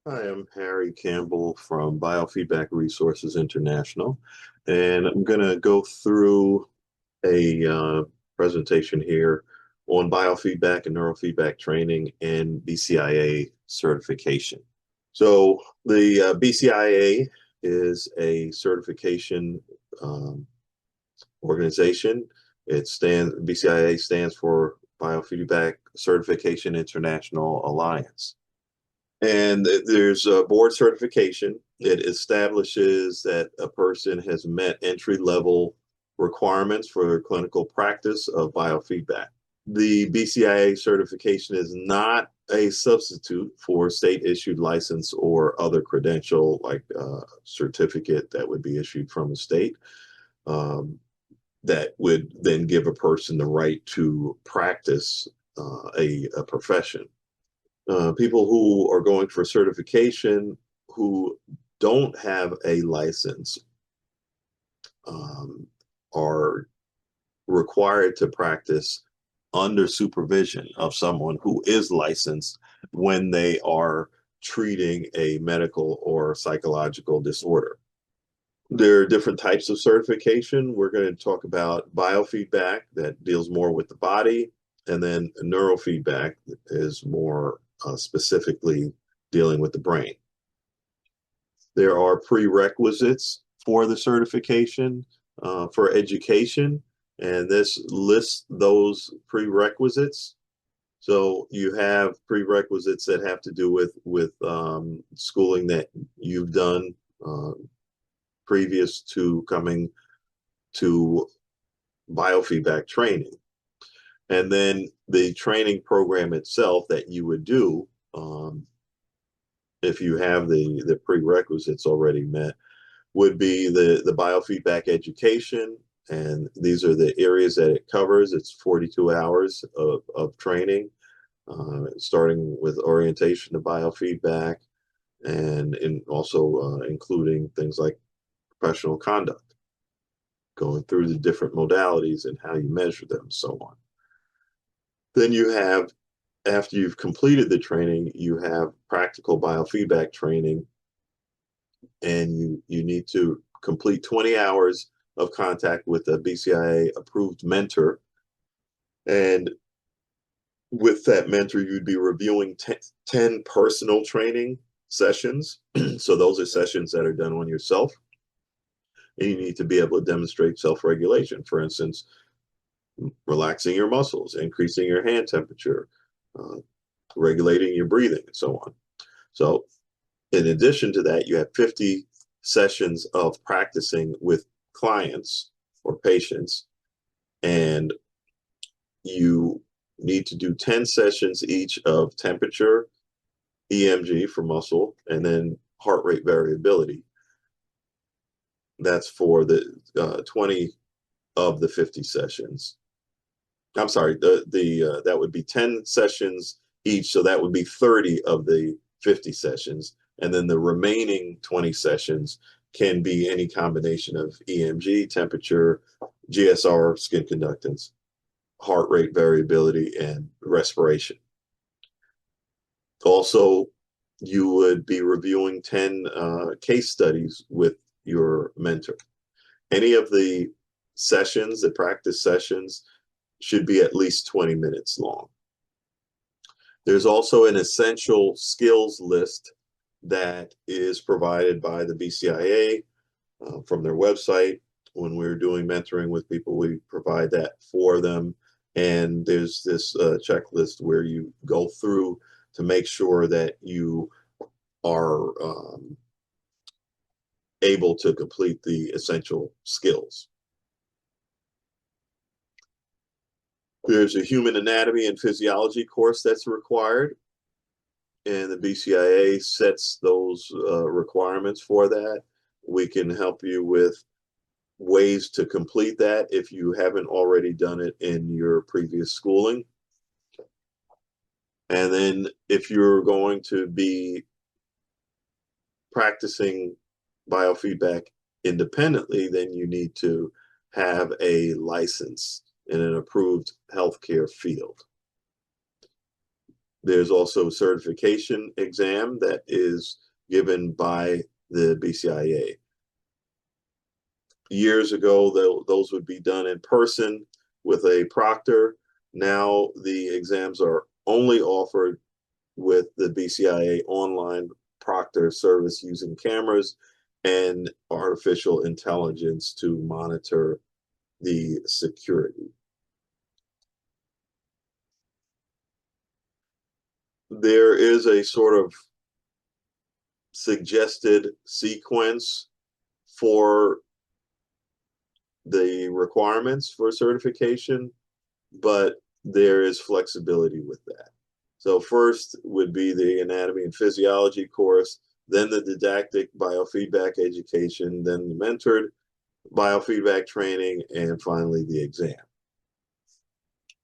Hi, I'm Harry Campbell from Biofeedback Resources International, and I'm going to go through a presentation here on biofeedback and neurofeedback training and BCIA certification. So the BCIA is a certification um, organization. BCIA stands for Biofeedback Certification International Alliance. And there's a board certification. It establishes that a person has met entry level requirements for clinical practice of biofeedback. The BCIA certification is not a substitute for state issued license or other credential like certificate that would be issued from a state that would then give a person the right to practice a profession. People who are going for certification who don't have a license um, are required to practice under supervision of someone who is licensed when they are treating a medical or psychological disorder. There are different types of certification. We're going to talk about biofeedback that deals more with the body, and then neurofeedback is more specifically dealing with the brain. There are prerequisites for the certification for education, and this lists those prerequisites. So you have prerequisites that have to do with schooling that you've done previous to coming to biofeedback training. And then the training program itself that you would do, if you have the prerequisites already met, would be the biofeedback education. And these are the areas that it covers. It's 42 hours of training, starting with orientation to biofeedback and also including things like professional conduct, going through the different modalities and how you measure them, and so on. Then you have, after you've completed the training, you have practical biofeedback training, and you need to complete 20 hours of contact with a BCIA approved mentor. And with that mentor, you'd be reviewing 10 personal training sessions. So those are sessions that are done on yourself. And you need to be able to demonstrate self regulation. For instance, relaxing your muscles, increasing your hand temperature, uh, regulating your breathing, and so on. So, in addition to that, you have 50 sessions of practicing with clients or patients, and you need to do 10 sessions each of temperature, EMG for muscle, and then heart rate variability. That's for the 20 of the 50 sessions. I'm sorry, that would be 10 sessions each, so that would be 30 of the 50 sessions, and then the remaining 20 sessions can be any combination of EMG, temperature, GSR, skin conductance, heart rate variability, and respiration. Also, you would be reviewing 10 case studies with your mentor. Any of the sessions, the practice sessions, should be at least 20 minutes long. There's also an essential skills list that is provided by the BCIA from their website. When we're doing mentoring with people, we provide that for them. And there's this checklist where you go through to make sure that you are able to complete the essential skills. There's a human anatomy and physiology course that's required, and the BCIA sets those requirements for that. We can help you with ways to complete that if you haven't already done it in your previous schooling. And then if you're going to be practicing biofeedback independently, then you need to have a license in an approved healthcare field. There's also a certification exam that is given by the BCIA. Years ago, those would be done in person with a proctor. Now the exams are only offered with the BCIA online proctor service using cameras and artificial intelligence to monitor the security. There is a sort of suggested sequence for the requirements for certification, but there is flexibility with that. So first would be the anatomy and physiology course, then the didactic biofeedback education, then the mentored biofeedback training, and finally the exam.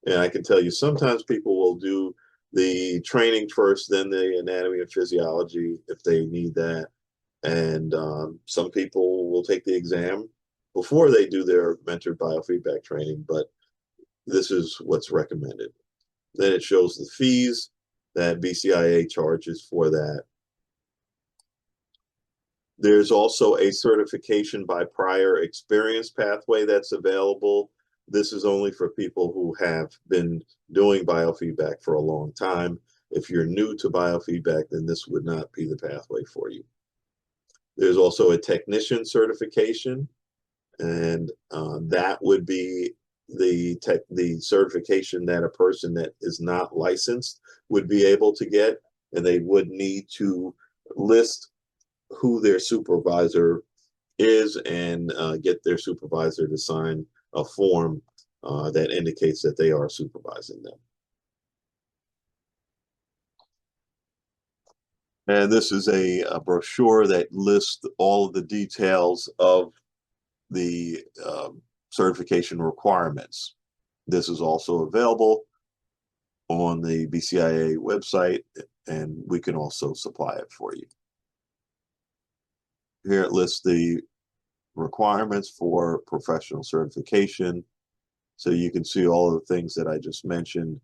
And I can tell you sometimes people will do the training first, then the anatomy and physiology if they need that. And some people will take the exam before they do their mentored biofeedback training, but this is what's recommended. Then it shows the fees that BCIA charges for that. There's also a certification by prior experience pathway that's available. This is only for people who have been doing biofeedback for a long time. If you're new to biofeedback, then this would not be the pathway for you. There's also a technician certification, and that would be the certification that a person that is not licensed would be able to get, and they would need to list who their supervisor is and get their supervisor to sign a form that indicates that they are supervising them. And this is a brochure that lists all of the details of the certification requirements. This is also available on the BCIA website, and we can also supply it for you. Here it lists the requirements for professional certification. So you can see all of the things that I just mentioned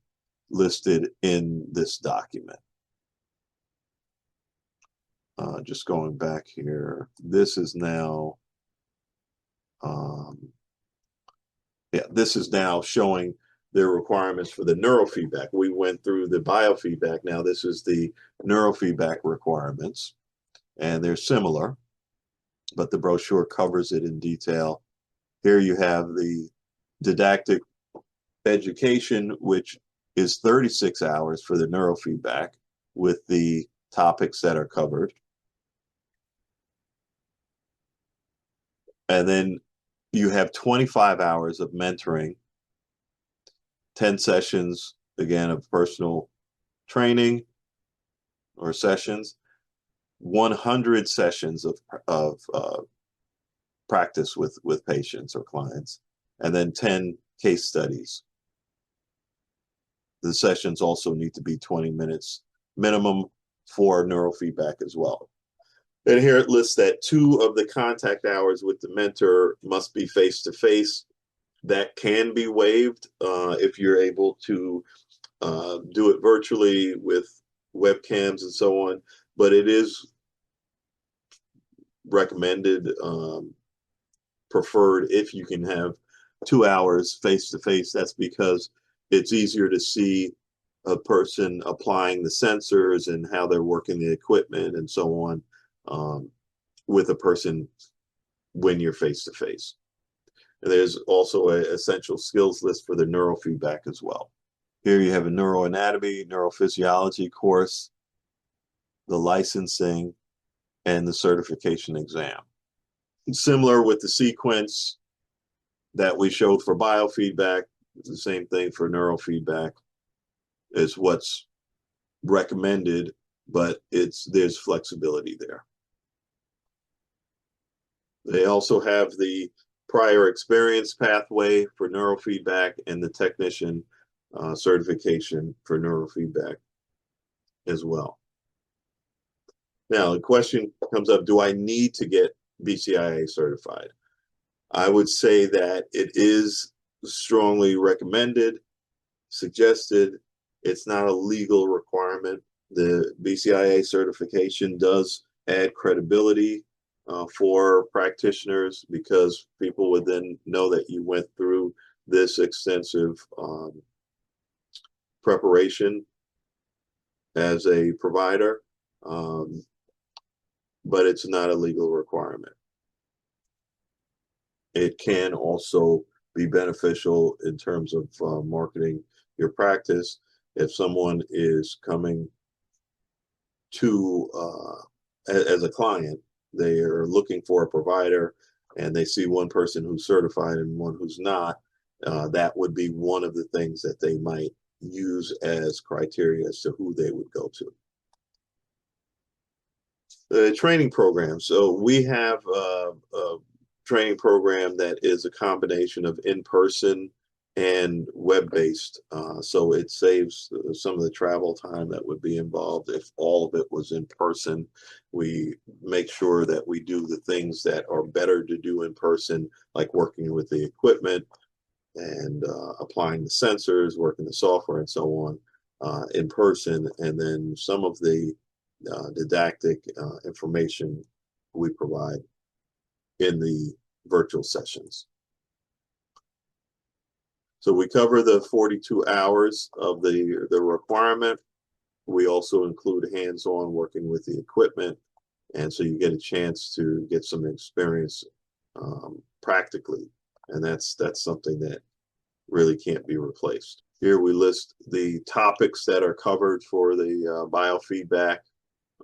listed in this document. Just going back here, this is now, this is now showing the requirements for the neurofeedback. We went through the biofeedback. Now this is the neurofeedback requirements, and they're similar, but the brochure covers it in detail. Here you have the didactic education, which is 36 hours for the neurofeedback with the topics that are covered. And then you have 25 hours of mentoring, 10 sessions, again, of personal training or sessions, 100 sessions of practice with patients or clients, and then 10 case studies. The sessions also need to be 20 minutes minimum for neurofeedback as well. And here it lists that 2 of the contact hours with the mentor must be face-to-face. That can be waived if you're able to do it virtually with webcams and so on, but it is recommended, preferred if you can have 2 hours face-to-face. That's because it's easier to see a person applying the sensors and how they're working the equipment and so on with a person when you're face-to-face. And there's also an essential skills list for the neurofeedback as well. Here you have a neuroanatomy, neurophysiology course, the licensing, and the certification exam. Similar with the sequence that we showed for biofeedback, the same thing for neurofeedback is what's recommended, but there's flexibility there. They also have the prior experience pathway for neurofeedback and the technician certification for neurofeedback as well. Now, the question comes up, do I need to get BCIA certified? I would say that it is strongly recommended, suggested, It's not a legal requirement. The BCIA certification does add credibility for practitioners, because people would then know that you went through this extensive preparation as a provider, but it's not a legal requirement. It can also be beneficial in terms of marketing your practice. If someone is coming to as a client, they are looking for a provider, and they see one person who's certified and one who's not, that would be one of the things that they might use as criteria as to who they would go to. The training program. So we have a training program that is a combination of in-person and web-based. So it saves some of the travel time that would be involved if all of it was in person. We make sure that we do the things that are better to do in person, like working with the equipment and applying the sensors, working the software, and so on in person. And then some of the didactic information we provide in the virtual sessions. So we cover the 42 hours of the requirement. We also include hands-on working with the equipment, and so you get a chance to get some experience practically, and that's something that really can't be replaced. Here we list the topics that are covered for the biofeedback,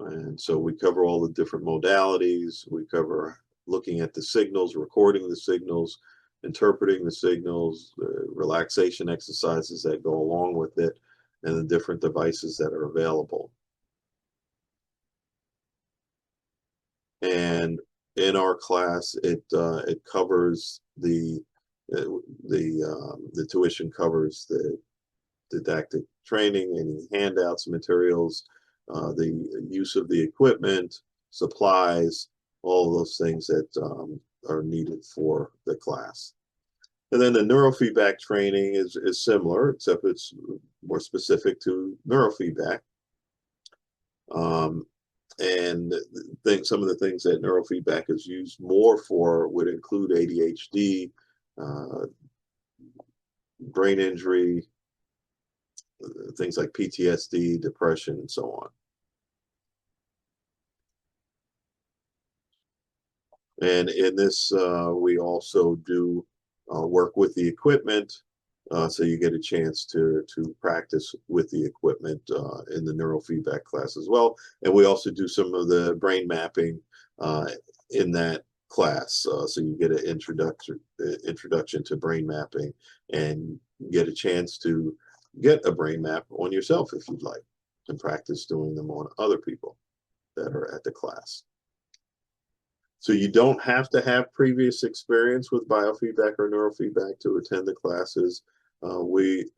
and so we cover all the different modalities. We cover looking at the signals, recording the signals, interpreting the signals, relaxation exercises that go along with it, and the different devices that are available. And in our class, it covers the tuition covers the didactic training, any handouts, materials, the use of the equipment, supplies, all those things that are needed for the class. And then the neurofeedback training is similar, except it's more specific to neurofeedback. And some of the things that neurofeedback is used more for would include ADHD, brain injury, things like PTSD, depression, and so on. And in this, we also do work with the equipment, so you get a chance to practice with the equipment in the neurofeedback class as well. And we also do some of the brain mapping in that class, so you get an introduction to brain mapping, and get a chance to get a brain map on yourself if you'd like, and practice doing them on other people that are at the class. So you don't have to have previous experience with biofeedback or neurofeedback to attend the classes. We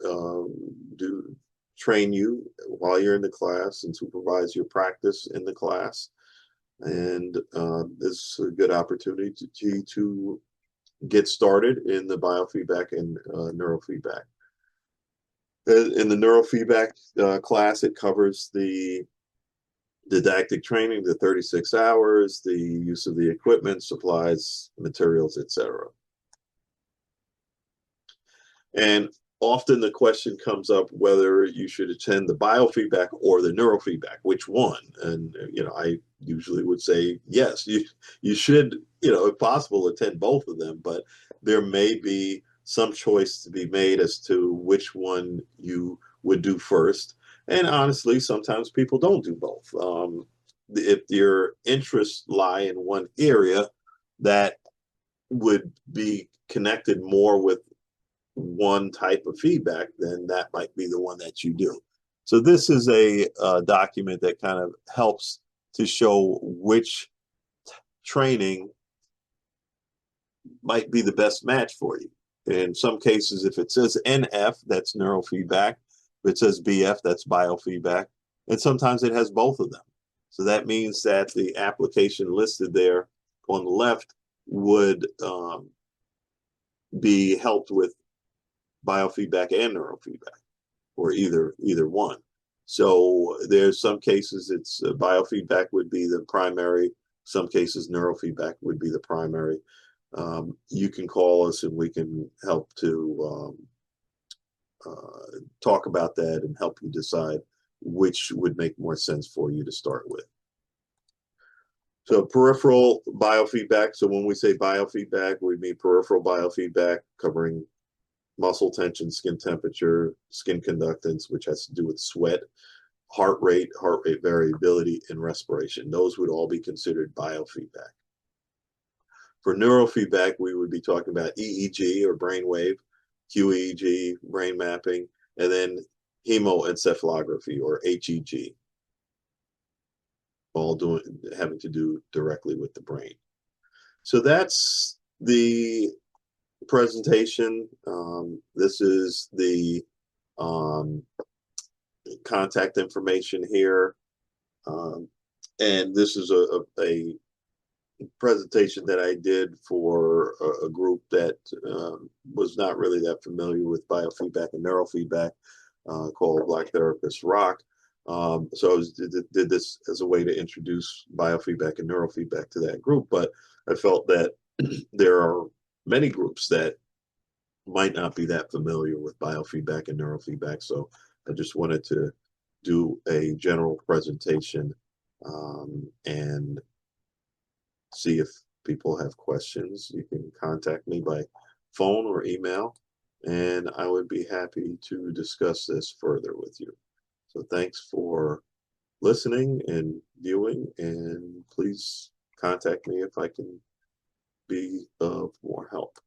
do train you while you're in the class and supervise your practice in the class. And this is a good opportunity to get started in the biofeedback and neurofeedback. In the neurofeedback class, it covers the didactic training, the 36 hours, the use of the equipment, supplies, materials, etc. And often the question comes up whether you should attend the biofeedback or the neurofeedback, which one? And I usually would say yes, you should, if possible, attend both of them, but there may be some choice to be made as to which one you would do first. And honestly, sometimes people don't do both. If your interests lie in one area that would be connected more with one type of feedback, then that might be the one that you do. So this is a document that kind of helps to show which training might be the best match for you. In some cases, if it says NF, that's neurofeedback. If it says BF, that's biofeedback. And sometimes it has both of them. So that means that the application listed there on the left would be helped with biofeedback and neurofeedback. or either one. So there's some cases it's biofeedback would be the primary. Some cases neurofeedback would be the primary. You can call us and we can help to talk about that and help you decide which would make more sense for you to start with. So peripheral biofeedback. So when we say biofeedback, we mean peripheral biofeedback covering muscle tension, skin temperature, skin conductance, which has to do with sweat, heart rate variability, and respiration. Those would all be considered biofeedback. For neurofeedback, we would be talking about EEG or brainwave, QEEG, brain mapping, and then hemoencephalography or HEG, all having to do directly with the brain. So that's the presentation. This is the contact information here. And this is a presentation that I did for a group that was not really that familiar with biofeedback and neurofeedback, called Black Therapists Rock. So I did this as a way to introduce biofeedback and neurofeedback to that group, but I felt that there are many groups that might not be that familiar with biofeedback and neurofeedback. So I just wanted to do a general presentation and see if people have questions. You can contact me by phone or email, and I would be happy to discuss this further with you. So thanks for listening and viewing, and please contact me if I can be of more help.